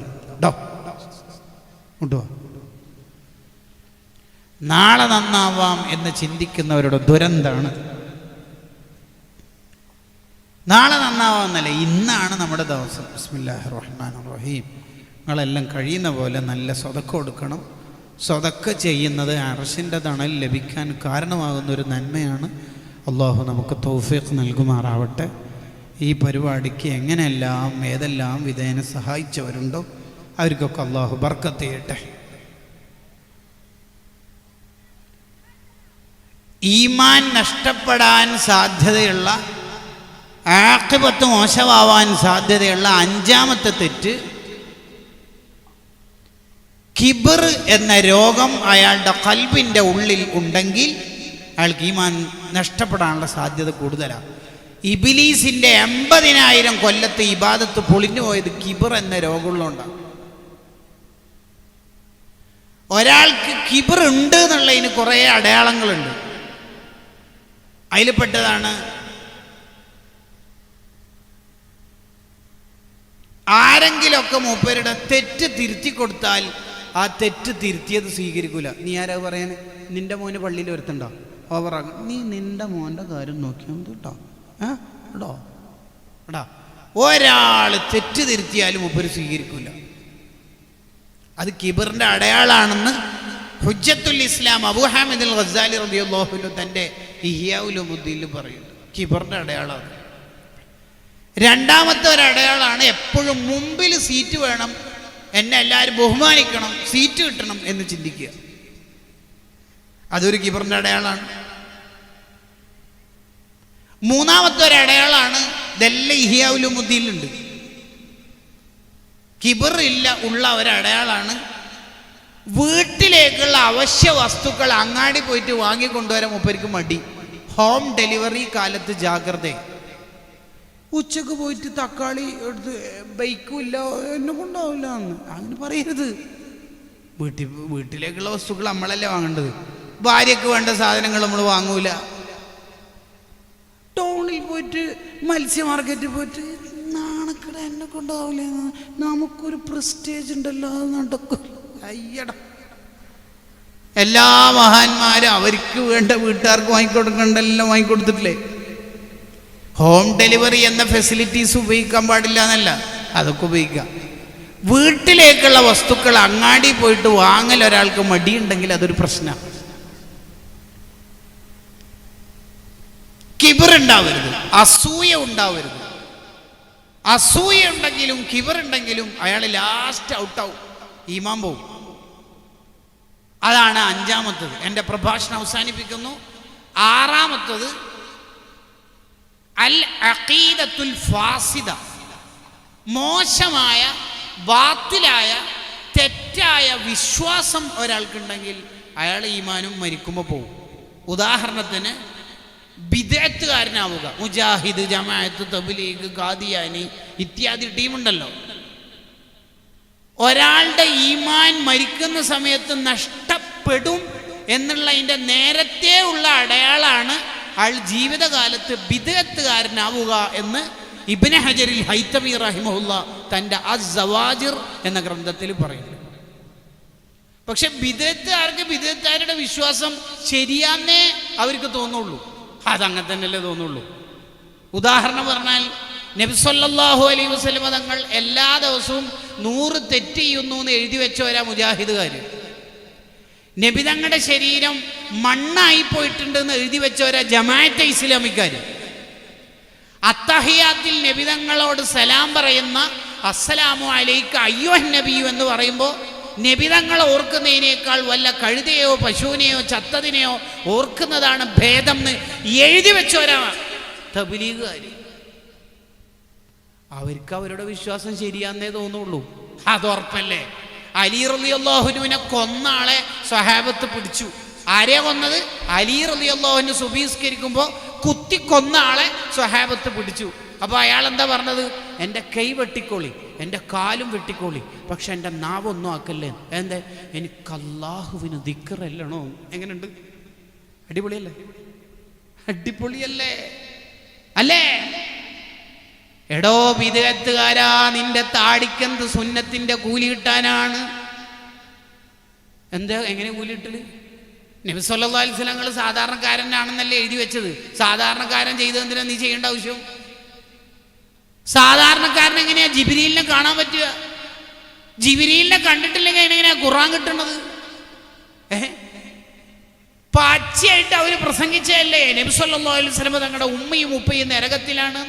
നാളെ നന്നാവാം എന്ന് ചിന്തിക്കുന്നവരുടെ ദുരന്തമാണ്. നാളെ നന്നാവാമെന്നല്ല, ഇന്നാണ് നമ്മുടെ ദിവസം. ബിസ്മില്ലാഹിർ റഹ്മാനിർ റഹീം. നിങ്ങളെല്ലാം കഴിയുന്ന പോലെ നല്ല സ്വതക്ക കൊടുക്കണം. സ്വതക്ക ചെയ്യുന്നത് അർശിൻ്റെ തണൽ ലഭിക്കാൻ കാരണമാകുന്നൊരു നന്മയാണ്. അള്ളാഹു നമുക്ക് തൗഫീഖ് നൽകുമാറാവട്ടെ. ഈ പരിപാടിക്ക് എങ്ങനെയെല്ലാം ഏതെല്ലാം വിധേന സഹായിച്ചവരുണ്ടോ അവർക്കൊക്കെ അള്ളാഹു ബർക്കത്ത് ചെയ്യട്ടെ. ഈമാൻ നഷ്ടപ്പെടാൻ സാധ്യതയുള്ള, ആഖിബത്ത് മോശമാവാൻ സാധ്യതയുള്ള അഞ്ചാമത്തെ തെറ്റ്, കിബർ എന്ന രോഗം അയാളുടെ ഖൽബിൻ്റെ ഉള്ളിൽ ഉണ്ടെങ്കിൽ അയാൾക്ക് ഈമാൻ നഷ്ടപ്പെടാനുള്ള സാധ്യത കൂടുതലാണ്. ഇബ്ലീസിൻ്റെ 80,000 കൊല്ലത്തെ ഇബാദത്ത് പൊളിഞ്ഞു പോയത് കിബർ എന്ന രോഗമുള്ളതുകൊണ്ടാണ്. ഒരാൾക്ക് കിബർ ഉണ്ട് എന്നുള്ളതിന് കുറേ അടയാളങ്ങളുണ്ട്. അതിൽപ്പെട്ടതാണ് ആരെങ്കിലുമൊക്കെ മൂപ്പരുടെ തെറ്റ് തിരുത്തി കൊടുത്താൽ ആ തെറ്റ് തിരുത്തിയത് സ്വീകരിക്കൂല. നീ ആരാ പറയാൻ? നിന്റെ മോന് പള്ളിയിൽ വരുത്തുണ്ടോ? ഓവറാകും. നീ നിന്റെ മോൻ്റെ കാര്യം നോക്കിയാൽ മതി കേട്ടോ. എടോ എടാ, ഒരാൾ തെറ്റ് തിരുത്തിയാലും മൂപ്പര് സ്വീകരിക്കൂല. അത് കിബറിൻ്റെ അടയാളാണെന്ന് ഹുജ്ജത്തുൽ ഇസ്ലാം അബൂ ഹാമിദ് അൽ ഗസാലി റളിയല്ലാഹു അൻഹു തൻ്റെ ഇഹ്യാ ഉലൂമുദ്ദീനിൽ പറയുന്നുണ്ട്. കിബറിൻ്റെ അടയാളമാണ്. രണ്ടാമത്തെ ഒരു അടയാളമാണ് എപ്പോഴും മുമ്പിൽ സീറ്റ് വേണം, എന്നെ എല്ലാവരും ബഹുമാനിക്കണം, സീറ്റ് കിട്ടണം എന്ന് ചിന്തിക്കുക. അതൊരു കിബറിൻ്റെ അടയാളമാണ്. മൂന്നാമത്തെ ഒരു അടയാളമാണ്, ഇതെല്ലാം ഇഹ്യാ ഉലൂമുദ്ദീനിലുണ്ട്. കിബർ ഇല്ല ഉള്ള ഒരടയാളാണ്, വീട്ടിലേക്കുള്ള അവശ്യ വസ്തുക്കൾ അങ്ങാടി പോയിട്ട് വാങ്ങിക്കൊണ്ടുവരാൻ മൂപ്പർക്ക് മടി. ഹോം ഡെലിവറി കാലത്ത് ജാഗ്രത. ഉച്ചക്ക് പോയിട്ട് തക്കാളി എടുത്ത് ബൈക്കില്ല, എന്നെ കൊണ്ടാവില്ല എന്ന് അങ്ങനെ പറയരുത്. വീട്ടിലേക്കുള്ള വസ്തുക്കൾ നമ്മളല്ലേ വാങ്ങേണ്ടത്. ഭാര്യക്ക് വേണ്ട സാധനങ്ങൾ നമ്മൾ വാങ്ങൂല. ടൗണിൽ പോയിട്ട് മത്സ്യ മാർക്കറ്റിൽ പോയിട്ട് നാണക്കട എന്നെ കൊണ്ടാവില്ല, നമുക്കൊരു പ്രസ്റ്റേജ് ഉണ്ടല്ലോ, അത് നടക്കും. അയ്യട എല്ലാ മഹാന്മാരും അവർക്ക് വേണ്ട വീട്ടുകാർക്ക് വാങ്ങിക്കൊടുക്കേണ്ടെല്ലാം വാങ്ങിക്കൊടുത്തിട്ടില്ലേ? ഹോം ഡെലിവറി എന്ന ഫെസിലിറ്റീസ് ഉപയോഗിക്കാൻ പാടില്ല എന്നല്ല, അതൊക്കെ ഉപയോഗിക്കാം. വീട്ടിലേക്കുള്ള വസ്തുക്കൾ അങ്ങാടി പോയിട്ട് വാങ്ങൽ ഒരാൾക്ക് മടിയുണ്ടെങ്കിൽ അതൊരു പ്രശ്നമാണ്. കിബറുണ്ടാവരുത്, അസൂയ ഉണ്ടാവരുത്. അസൂയ ഉണ്ടെങ്കിലും കിബറുണ്ടെങ്കിലും അയാൾ ലാസ്റ്റ് ഔട്ടാവും, ഈമാൻ പോവും. അതാണ് അഞ്ചാമത്തത്. എൻ്റെ പ്രഭാഷണം അവസാനിപ്പിക്കുന്നു. ആറാമത്തത് അൽ അഖീദത്തുൽ ഫാസിദ, മോശമായ ബാത്തിലായ തെറ്റായ വിശ്വാസം ഒരാൾക്കുണ്ടെങ്കിൽ അയാൾ ഈമാനും മരിക്കുമ്പോൾ പോവും. ഉദാഹരണത്തിന് ബിദ്അത്തുകാരനാവുക. മുജാഹിദ്, ജമാഅത്ത്, തബ്ലീഗ്, ഖാദിയാനി ഇത്യാദി ടീമുണ്ടല്ലോ. ഒരാളുടെ ഈമാൻ മരിക്കുന്ന സമയത്ത് നഷ്ടപ്പെടും എന്നുള്ളതിൻ്റെ നേരത്തെ ഉള്ള അടയാളാണ് അയാൾ ജീവിതകാലത്ത് ബിദ്അത്തുകാരനാവുക എന്ന് ഇബ്നു ഹജറിൽ ഹൈതമി റഹിമഹുല്ല തൻ്റെ അസ്സവാജിർ എന്ന ഗ്രന്ഥത്തിൽ പറയുന്നു. പക്ഷെ ബിദ്അത്തുകാർക്ക് ബിദ്അത്തുകാരുടെ വിശ്വാസം ശരിയാന്നേ അവർക്ക് തോന്നുള്ളൂ. അതങ്ങനെ തന്നെയല്ലേ തോന്നുള്ളൂ. ഉദാഹരണം പറഞ്ഞാൽ നബി സല്ലല്ലാഹു അലൈഹി വസല്ലം തങ്ങൾ എല്ലാ ദിവസവും 100 തെറ്റ് ചെയ്യുന്നു എന്ന് എഴുതി വെച്ചവരാ മുജാഹിദുകാർ. നബി തങ്ങളുടെ ശരീരം മണ്ണായി പോയിട്ടുണ്ടെന്ന് എഴുതി വെച്ചവരാ ജമാഅത്തെ ഇസ്ലാമിക്കാർ. അത്തഹിയാത്തിൽ നബി തങ്ങളോട് സലാം പറയുന്ന അസ്സലാമു അലൈക അയ്യുഹൻ നബിയു എന്ന് പറയുമ്പോൾ നബി തങ്ങൾ ഓർക്കുന്നതിനേക്കാൾ വല്ല കഴുതയോ പശുവിനെയോ ചത്തതിനെയോ ഓർക്കുന്നതാണ് ഭേദം എന്ന് എഴുതി വെച്ചവരാ തബ്ലീഗുകാർ. അവർക്ക് അവരുടെ വിശ്വാസം ശരിയാന്നേ തോന്നുള്ളൂ. അതുറപ്പല്ലേ? അലി റളിയല്ലാഹു അൻഹുവിനെ കൊന്ന ആളെ സ്വഹാബത്ത് പിടിച്ചു. ആരെയാ കൊന്നത്? അലി റളിയല്ലാഹു അൻഹു സുബഹിസ്കരിക്കുമ്പോൾ കുത്തി കൊന്ന ആളെ സ്വഹാബത്ത് പിടിച്ചു. അപ്പോൾ അയാൾ എന്താ പറഞ്ഞത്? എൻ്റെ കൈ വെട്ടിക്കോളി, എൻ്റെ കാലും വെട്ടിക്കോളി, പക്ഷെ എൻ്റെ നാവൊന്നും ആക്കല്ലേ. എന്താ? എനിക്ക് അല്ലാഹുവിന് ദിക്റല്ലണോ? എങ്ങനെയുണ്ട്? അടിപൊളിയല്ലേ? അടിപൊളിയല്ലേ? അല്ലേ? എടോ ബിദ്അത്തുകാരാ, നിന്റെ താടിക്കെന്ത് സുന്നത്തിന്റെ കൂലി കിട്ടാനാണ്? എന്താ എങ്ങനെ കൂലി കിട്ടല്? നബി സല്ലല്ലാഹു അലൈഹി വസല്ലം തങ്ങൾ സാധാരണക്കാരനാണെന്നല്ലേ എഴുതി വെച്ചത്. സാധാരണക്കാരൻ ചെയ്തതെന്തിനാ നീ ചെയ്യേണ്ട ആവശ്യം? സാധാരണക്കാരൻ എങ്ങനെയാ ജിബ്രീലിനെ കാണാൻ പറ്റുക? ജിബ്രീലിനെ കണ്ടിട്ടില്ലെങ്കിൽ എങ്ങനെയാ ഖുർആൻ കിട്ടുന്നത്? പച്ചയായിട്ട് അവര് പ്രസംഗിച്ചല്ലേ നബി സല്ലല്ലാഹു അലൈഹി വസല്ലം തങ്ങളുടെ ഉമ്മയും ഉപ്പയും നരകത്തിലാണ്.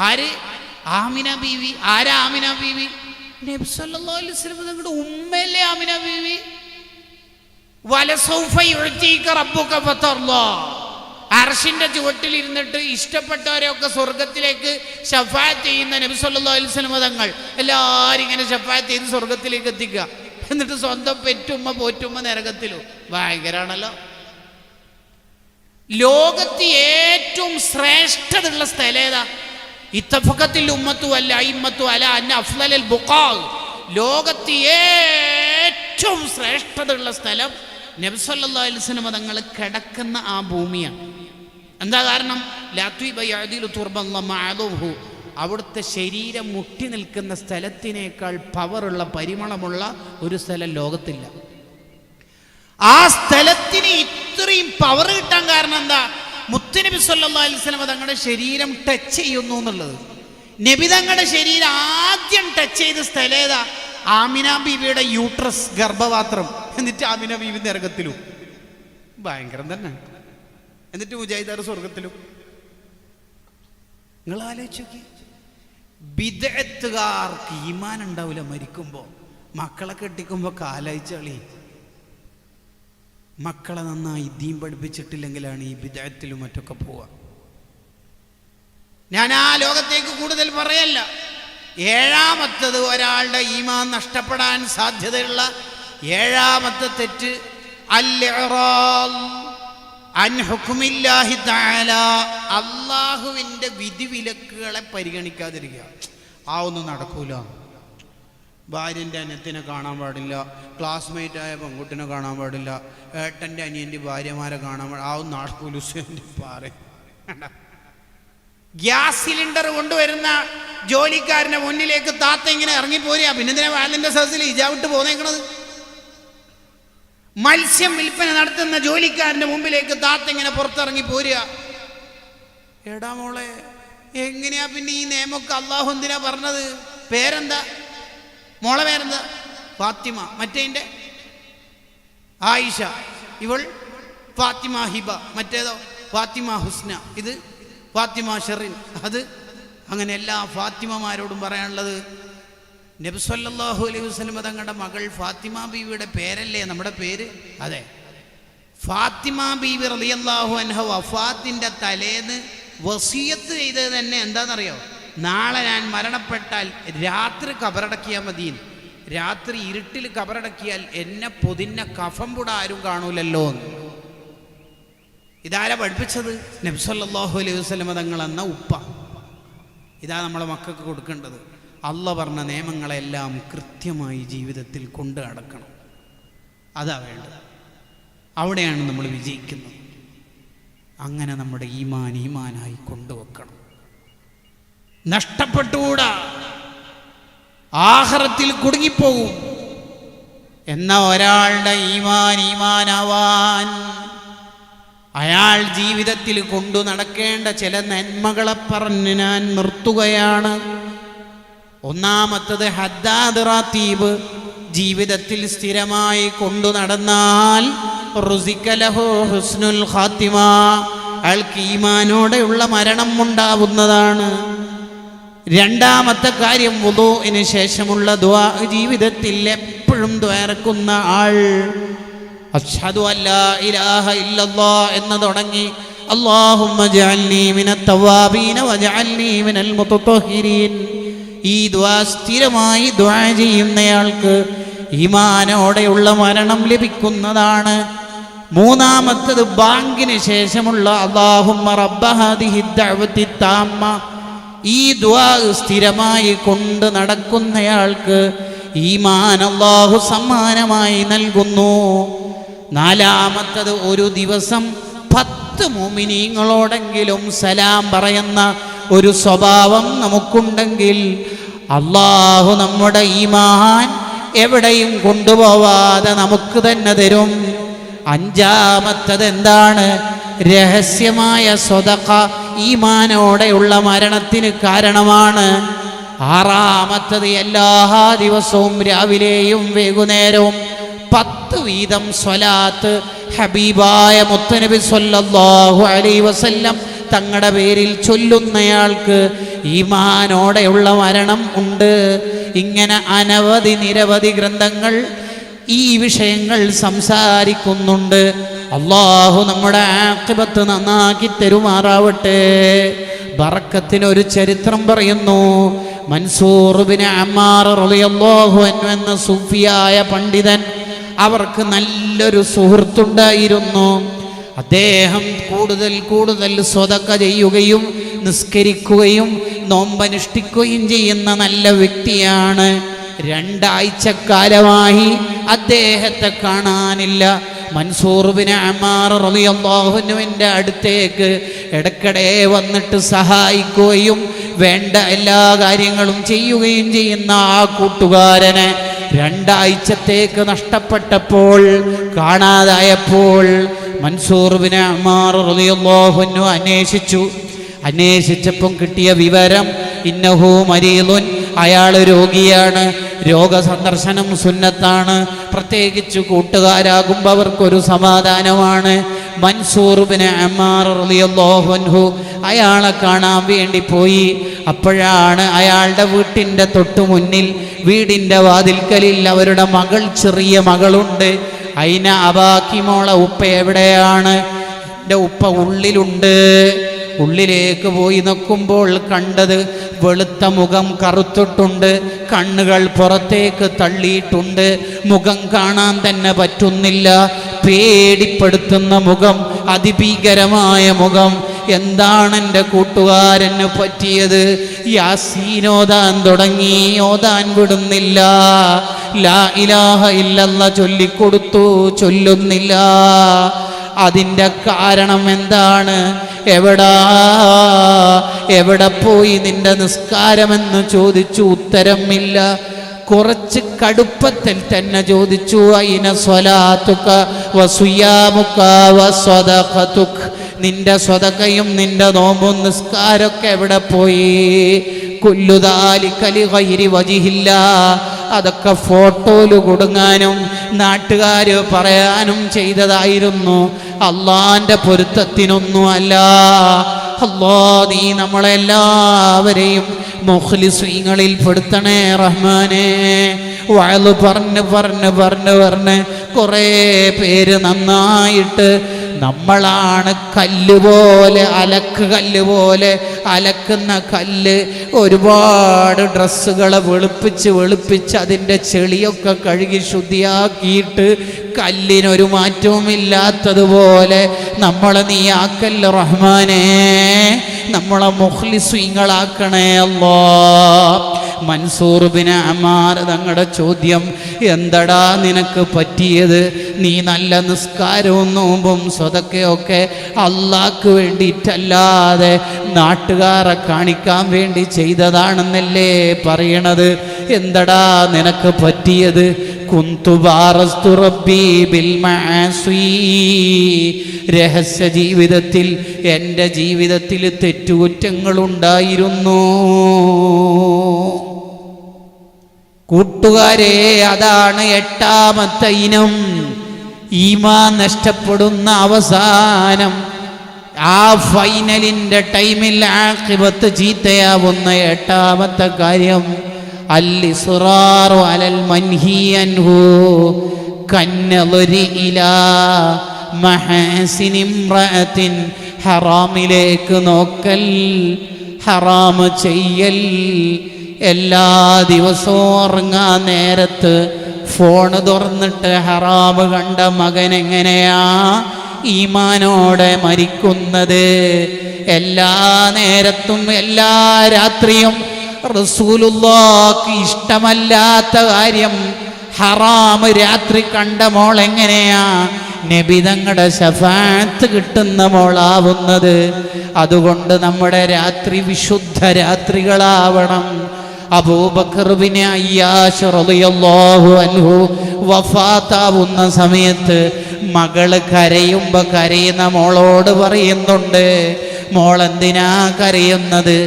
ആര്? ആമിന ബീവി. ആരാ ആമിന ബീവി? നബി സല്ലല്ലാഹു അലൈഹി വസല്ലം തങ്ങളുടെ ഉമ്മയല്ലേ ആമിന ബീവി. വലസൗഫ യുഅ്തീക റബ്ബുക ഫതർളാ. അർശിന്റെ ചുവട്ടിൽ ഇരുന്നിട്ട് ഇഷ്ടപ്പെട്ടവരെയൊക്കെ സ്വർഗത്തിലേക്ക് ശഫാഅത്ത് ചെയ്യുന്ന നബി സല്ലല്ലാഹു അലൈഹി വസല്ലം തങ്ങൾ എല്ലാവരും ഇങ്ങനെ ശഫാഅത്ത് ചെയ്ത് സ്വർഗത്തിലേക്ക് എത്തിക്കുക. എന്നിട്ട് സ്വന്തം പെറ്റുമ്മ പോറ്റുമ്മ നരകത്തിലും. ഭയങ്കരാണല്ലോ. ലോകത്ത് ഏറ്റവും ശ്രേഷ്ഠതയുള്ള സ്ഥലം ഏതാ? ഇത്തഫഖത്തിൽ ഉമ്മത്തു അല്ല അയിമ്മത്തു അല അന്ന അഫ്ളൽ ബുഖാ. ലോകത്ത് ഏറ്റവും ശ്രേഷ്ഠതയുള്ള സ്ഥലം നബി സല്ലല്ലാഹു അലൈഹി വസല്ലം തങ്ങൾ കിടക്കുന്ന ആ ഭൂമിയാണ്. എന്താ കാരണം? അവിടുത്തെ ശരീരം മുട്ടി നിൽക്കുന്ന സ്ഥലത്തിനേക്കാൾ പവറുള്ള പരിമളമുള്ള ഒരു സ്ഥലം ലോകത്തില്ല. ആ സ്ഥലത്തിന് ഇത്രയും പവർ കിട്ടാൻ കാരണം എന്താ? മുത്തുനബി സല്ലല്ലാഹു അലൈഹി വസല്ലം തങ്ങളുടെ ശരീരം ടച്ച് ചെയ്യുന്നു എന്നുള്ളത്. നബി തങ്ങളുടെ ശരീരം ആദ്യം ടച്ച് ചെയ്ത സ്ഥലം ഏതാ? ആമിന ബീവിയുടെ യൂട്രസ്, ഗർഭപാത്രം. എന്നിട്ട് ആമിന ബീവി നരകത്തിലും. ഭയങ്കരം തന്നെ. എന്നിട്ട് മുജാഹിദാർ സ്വർഗത്തിലും. നിങ്ങൾ ആലോചിച്ച് നോക്കി. ബിദ്അത്തുകാർക്ക് ഈമാൻ ഉണ്ടാവില്ല മരിക്കുമ്പോൾ. മക്കളെ കെട്ടിക്കുമ്പോൾ കാലാഴ്ചകളി. മക്കളെ നന്നായി ദീൻ പഠിപ്പിച്ചിട്ടില്ലെങ്കിലാണ് ഈ ബിദ്അത്തിലും മറ്റൊക്കെ പോവുക. ഞാൻ ആ ലോകത്തേക്ക് കൂടുതൽ പറയല്ല. ഏഴാമത്തത് ഒരാളുടെ ഈമാൻ നഷ്ടപ്പെടാൻ സാധ്യതയുള്ള ഏഴാമത്തെ തെറ്റ് അൽ-ഇറാദ് അൻ ഹുക്മില്ലാഹി തആല. അല്ലാഹുവിൻ്റെ വിധിവിലക്കുകളെ പരിഗണിക്കാതിരിക്കുക. ആ ഒന്നും നടക്കൂല. ഭാര്യൻ്റെ അനിയത്തിനെ കാണാൻ പാടില്ല, ക്ലാസ്മേറ്റായ പെൺകുട്ടിനെ കാണാൻ പാടില്ല, ഏട്ടൻ്റെ അനിയൻ്റെ ഭാര്യമാരെ കാണാൻ പാടില്ല. ആ ഒന്നും നടക്കൂല. ഗ്യാസ് സിലിണ്ടർ കൊണ്ടുവരുന്ന ജോലിക്കാരൻ്റെ മുന്നിലേക്ക് താത്ത ഇങ്ങനെ ഇറങ്ങിപ്പോരുക. പിന്നെ എന്തിനാ വാലിൻ്റെ സദസ്സിൽ ഹിജാബിട്ട് പോന്നേക്കണത്? മത്സ്യം വിൽപ്പന നടത്തുന്ന ജോലിക്കാരൻ്റെ മുമ്പിലേക്ക് താത്ത ഇങ്ങനെ പുറത്തിറങ്ങി പോരുക. എടാ മോളെ, എങ്ങനെയാ പിന്നെ ഈ നിയമമൊക്കെ അള്ളാഹു എന്തിനാ പറഞ്ഞത്? പേരെന്താ മോളെ? പേരെന്താ? ഫാത്തിമ. മറ്റേതിൻ്റെ ആയിഷ. ഇവൾ ഫാത്തിമ ഹിബ. മറ്റേതോ ഫാത്തിമ ഹുസ്ന. ഇത് ഫാത്തിമ ഷെറിൻ. അത് അങ്ങനെ എല്ലാ ഫാത്തിമമാരോടും പറയാനുള്ളത്, നബി സല്ലല്ലാഹു അലൈഹി വസല്ലം തങ്ങളുടെ മകൾ ഫാത്തിമ ബീവിയുടെ പേരല്ലേ നമ്മുടെ പേര്? അതെ. ഫാത്തിമ ബീവി റളിയല്ലാഹു അൻഹ വഫാത്തിൻ്റെ തലേന്ന് വസിയത്ത് ചെയ്തത് തന്നെ എന്താണെന്നറിയോ? നാളെ ഞാൻ മരണപ്പെട്ടാൽ രാത്രി കബറടക്കിയാൽ മതി. രാത്രി ഇരുട്ടിൽ കബറടക്കിയാൽ എന്നെ പൊതിഞ്ഞ കഫം കൂടെ ആരും കാണൂലല്ലോ. ഇതാരാ പഠിപ്പിച്ചത്? നബി സല്ലല്ലാഹു അലൈഹി വസല്ലം തങ്ങൾ എന്ന ഉപ്പ. ഇതാ നമ്മളെ മക്കൾക്ക് കൊടുക്കേണ്ടത്. അള്ളാഹ് പറഞ്ഞ നിയമങ്ങളെല്ലാം കൃത്യമായി ജീവിതത്തിൽ കൊണ്ട് നടക്കണം. അതാ വേണ്ടത്. അവിടെയാണ് നമ്മൾ വിജയിക്കുന്നത്. അങ്ങനെ നമ്മുടെ ഈമാനായി കൊണ്ടുവെക്കണം. നഷ്ടപ്പെട്ടുകൂടാ, ആഖിറത്തിൽ കുടുങ്ങിപ്പോകും. എന്ന ഒരാളുടെ ഈമാനാവാൻ അയാൾ ജീവിതത്തിൽ കൊണ്ടു നടക്കേണ്ട ചില നന്മകളെ പറഞ്ഞ് ഞാൻ നിർത്തുകയാണ്. ഒന്നാമത്തത് ഹദ്ദാദ് റാത്തീബ്. ജീവിതത്തിൽ സ്ഥിരമായി കൊണ്ടു നടന്നാൽ റുസിക ലഹു ഹുസ്നുൽ ഖാത്തിമ, അയാൾക്ക് ഈമാനോടെയുള്ള മരണം ഉണ്ടാവുന്നതാണ്. രണ്ടാമത്തെ കാര്യം വുദൂഇന് ശേഷമുള്ള ദുആ. ജീവിതത്തിൽ എപ്പോഴും ദ്വാരക്കുന്ന ആൾ അശ്ഹദു അല്ലാ ഇലാഹ ഇല്ലല്ലാഹ് എന്ന് തുടങ്ങി അല്ലാഹുമ്മ ജഅൽനി മിനത് തവ്വാബീന വജഅൽനി മിനൽ മുതത്വഹിരീൻ, ഈ ദുആ സ്ഥിരമായി ദുആ ചെയ്യുന്നയാൾക്ക് ഈമാനോടെയുള്ള മരണം ലഭിക്കുന്നതാണ്. മൂന്നാമത്തത് ബാങ്കിന് ശേഷമുള്ള അല്ലാഹുമ്മ റബ്ബ ഹാദിഹി ദഅവതി താമ്മ, ഈ ദുആ സ്ഥിരമായി കൊണ്ട് നടക്കുന്നയാൾക്ക് ഈമാൻ അല്ലാഹു സമ്മാനമായി നൽകുന്നു. നാലാമത്തത് ഒരു ദിവസം 10 മുഅ്മിനീങ്ങളോടെങ്കിലും സലാം പറയുന്ന ഒരു സ്വഭാവം നമുക്കുണ്ടെങ്കിൽ അല്ലാഹു നമ്മുടെ ഈമാൻ എവിടെയും കൊണ്ടുപോവാതെ നമുക്ക് തന്നെ തരും. അഞ്ചാമത്തത് എന്താണ്? രഹസ്യമായ സ്വതഖ ഈമാനോടെയുള്ള മരണത്തിന് കാരണമാണ്. ആറാമത്തത് എല്ലാ ദിവസവും രാവിലെയും വൈകുന്നേരവും 10 വീതം സ്വലാത്ത് ഹബീബായ മുത്തനബി സല്ലല്ലാഹു അലൈഹി വസല്ലം തങ്ങളുടെ പേരിൽ ചൊല്ലുന്നയാൾക്ക് ഈമാനോടെയുള്ള മരണം ഉണ്ട്. ഇങ്ങനെ നിരവധി ഗ്രന്ഥങ്ങൾ ഈ വിഷയങ്ങൾ സംസാരിക്കുന്നുണ്ട്. അല്ലാഹു നമ്മുടെ ആഖിബത്ത് നന്നാക്കി തരുമാറാവട്ടെ. ബറക്കത്തിനൊരു ചരിത്രം പറയുന്നു. മൻസൂർ ബിൻ അമ്മാർ റളിയല്ലാഹു അൻഹു എന്ന സൂഫിയായ പണ്ഡിതൻ, അവർക്ക് നല്ലൊരു സുഹൃത്തുണ്ടായിരുന്നു. അദ്ദേഹം കൂടുതൽ സ്വതക്ക ചെയ്യുകയും നിസ്കരിക്കുകയും നോമ്പനുഷ്ഠിക്കുകയും ചെയ്യുന്ന നല്ല വ്യക്തിയാണ്. 2 ആഴ്ചക്കാലമായി അദ്ദേഹത്തെ കാണാനില്ല. മൻസൂർ ബിൻ അമ്മാർ റളിയല്ലാഹു അൻഹുവിൻ്റെ അടുത്തേക്ക് ഇടയ്ക്കിടെ വന്നിട്ട് സഹായിക്കുകയും വേണ്ട എല്ലാ കാര്യങ്ങളും ചെയ്യുകയും ചെയ്യുന്ന ആ കൂട്ടുകാരനെ 2 ആഴ്ചത്തേക്ക് നഷ്ടപ്പെട്ടപ്പോൾ, കാണാതായപ്പോൾ മൻസൂർ ബിൻ അമ്മാർ റളിയല്ലാഹു അൻഹു അന്വേഷിച്ചപ്പം കിട്ടിയ വിവരം ഇന്നഹു മരീദുൻ, അയാൾ രോഗിയാണ്. രോഗസന്ദർശനം സുന്നത്താണ്. പ്രത്യേകിച്ച് കൂട്ടുകാരാകുമ്പോൾ അവർക്കൊരു സമാധാനമാണ്. മൻസൂർ ബിൻ അമ്മാർ റളിയല്ലാഹു അൻഹു അയാളെ കാണാൻ വേണ്ടി പോയി. അപ്പോഴാണ് അയാളുടെ വീട്ടിൻ്റെ തൊട്ടു മുന്നിൽ, വീടിൻ്റെ വാതിൽക്കലിൽ അവരുടെ മകൾ, ചെറിയ മകളുണ്ട്. അയിന അബാക്കി, മോളെ ഉപ്പ എവിടെയാണ്? എൻ്റെ ഉപ്പ ഉള്ളിലുണ്ട്. ഉള്ളിലേക്ക് പോയി നോക്കുമ്പോൾ കണ്ടത് വെളുത്ത മുഖം കറുത്തിട്ടുണ്ട്, കണ്ണുകൾ പുറത്തേക്ക് തള്ളിയിട്ടുണ്ട്, മുഖം കാണാൻ തന്നെ പറ്റുന്നില്ല, പേടിപ്പെടുത്തുന്ന മുഖം, അതിഭീകരമായ മുഖം. എന്താണ് എൻ്റെ കൂട്ടുകാരന് പറ്റിയത്? യാസീനോദാൻ തുടങ്ങി, ഓതാൻ വിടുന്നില്ല. ലാ ഇലാഹ ഇല്ലല്ലാഹ് ചൊല്ലിക്കൊടുത്തു, ചൊല്ലുന്നില്ല. അതിൻ്റെ കാരണം എന്താണ്? എവിടെ പോയി നിന്റെ നിസ്കാരമെന്ന് ചോദിച്ചു, ഉത്തരമില്ല. കുറച്ച് കടുപ്പത്തിൽ തന്നെ ചോദിച്ചു, അയിന സ്വലാത്തുക വസുയാമുക വസ്വദഖതുക, നിന്റെ സ്വതക്കയും നിന്റെ നോമ്പും നിസ്കാരമൊക്കെ എവിടെ പോയി? കുല്ലു ദാലിക ലിഗൈരി വജ്ഹില്ലാ, അതൊക്കെ ഫോട്ടോയിൽ കൊടുങ്ങാനും നാട്ടുകാര് പറയാനും ചെയ്തതായിരുന്നു, അള്ളാന്റെ പൊരുത്തത്തിനൊന്നും അല്ല. അല്ലാ, നീ നമ്മളെല്ലാവരെയും മുഖ്ലിസീങ്ങളിൽ പെടുത്തണേ റഹ്മാനേ. വഅദ് പറഞ്ഞ് കുറേ പേര് നന്നായിട്ട് നമ്മളാണ് കല്ലുപോലെ കല്ലുപോലെ അലക്കുന്ന കല്ല്. ഒരുപാട് ഡ്രസ്സുകളെ വെളുപ്പിച്ച് അതിൻ്റെ ചെളിയൊക്കെ കഴുകി ശുദ്ധിയാക്കിയിട്ട് കല്ലിനൊരു മാറ്റവുമില്ലാത്തതുപോലെ നമ്മളെ നീ ആക്കല്ല റഹ്മാനേ, നമ്മളെ മുഖ്ലിസീങ്ങളാക്കണേ അല്ലാ. മൻസൂർ ബിൻ അമ്മാർ തങ്ങളുടെ ചോദ്യം, എന്തടാ നിനക്ക് പറ്റിയത്? നീ നല്ല നിസ്കാരവും നോമ്പും സ്വതക്കയൊക്കെ അള്ളാഹ്ക്ക് വേണ്ടിയിട്ടല്ലാതെ നാട്ടുകാരെ കാണിക്കാൻ വേണ്ടി ചെയ്തതാണെന്നല്ലേ പറയണത്. എന്തടാ നിനക്ക് പറ്റിയത്? കുന്തു ബാറസ്തു റബ്ബി ബിൽ മഅസി, രഹസ്യ ജീവിതത്തിൽ എൻ്റെ ജീവിതത്തിൽ തെറ്റുകുറ്റങ്ങളുണ്ടായിരുന്നു. കൂട്ടുകാരെ, അതാണ് എട്ടാമത്തെ ഇനം, ഈമാൻ നഷ്ടപ്പെടുന്ന അവസാനം. ആ ഫൈനലിൻ്റെ ടൈമിൽ ആഖിബത്ത് ചീത്തയാവുന്ന എട്ടാമത്തെ കാര്യം അൽ-ഇസ്റാറു അലൽ മൻഹി അൻഹു കന്നളരി ഇലാ മഹാസിനി ഇംറഅത്തിൻ, ഹറാമിലേക്ക് നോക്കൽ, ഹറാം ചെയ്യൽ. എല്ലാ ദിവസവും ഉറങ്ങാൻ നേരത്ത് ഫോൺ തുറന്നിട്ട് ഹറാമ് കണ്ട മകൻ എങ്ങനെയാ ഈമാനോടെ മരിക്കുന്നത്? എല്ലാ നേരത്തും എല്ലാ രാത്രിയും റസൂലുള്ളാഹിക്ക് ഇഷ്ടമല്ലാത്ത കാര്യം ഹറാം രാത്രി കണ്ട മോൾ എങ്ങനെയാ നബി തങ്ങളുടെ ശഫാഅത്ത് കിട്ടുന്ന മോളാവുന്നത്? അതുകൊണ്ട് നമ്മുടെ രാത്രി വിശുദ്ധ രാത്രികളാവണം. അബൂബക്കർ ബിൻ അയ്യാശ് റളിയല്ലാഹു അൻഹു വഫാത്താവുന്ന സമയത്ത് മകള് കരയുന്ന മോളോട് പറയുന്നുണ്ട്, മോളെന്തിനാ കരയുന്നത്?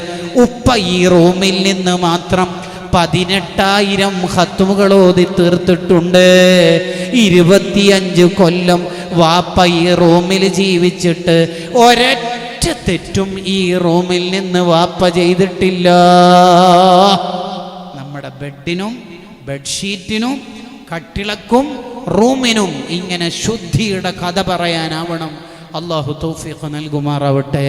ഉപ്പ ഈ റൂമിൽ നിന്ന് മാത്രം 18,000 ഖത്മുകൾ ഓതി തീർത്തിട്ടുണ്ട്. 25 കൊല്ലം വാപ്പ ഈ റൂമിൽ ജീവിച്ചിട്ട് ഒരൊറ്റ തെറ്റും ഈ റൂമിൽ നിന്ന് വാപ്പ ചെയ്തിട്ടില്ല. നമ്മുടെ ബെഡിനും ബെഡ്ഷീറ്റിനും കട്ടിളക്കും റൂമിനും ഇങ്ങനെ ശുദ്ധിയുടെ കഥ പറയാനാവണം. അല്ലാഹു തൗഫീഖ് നൽകുമാറാവട്ടെ.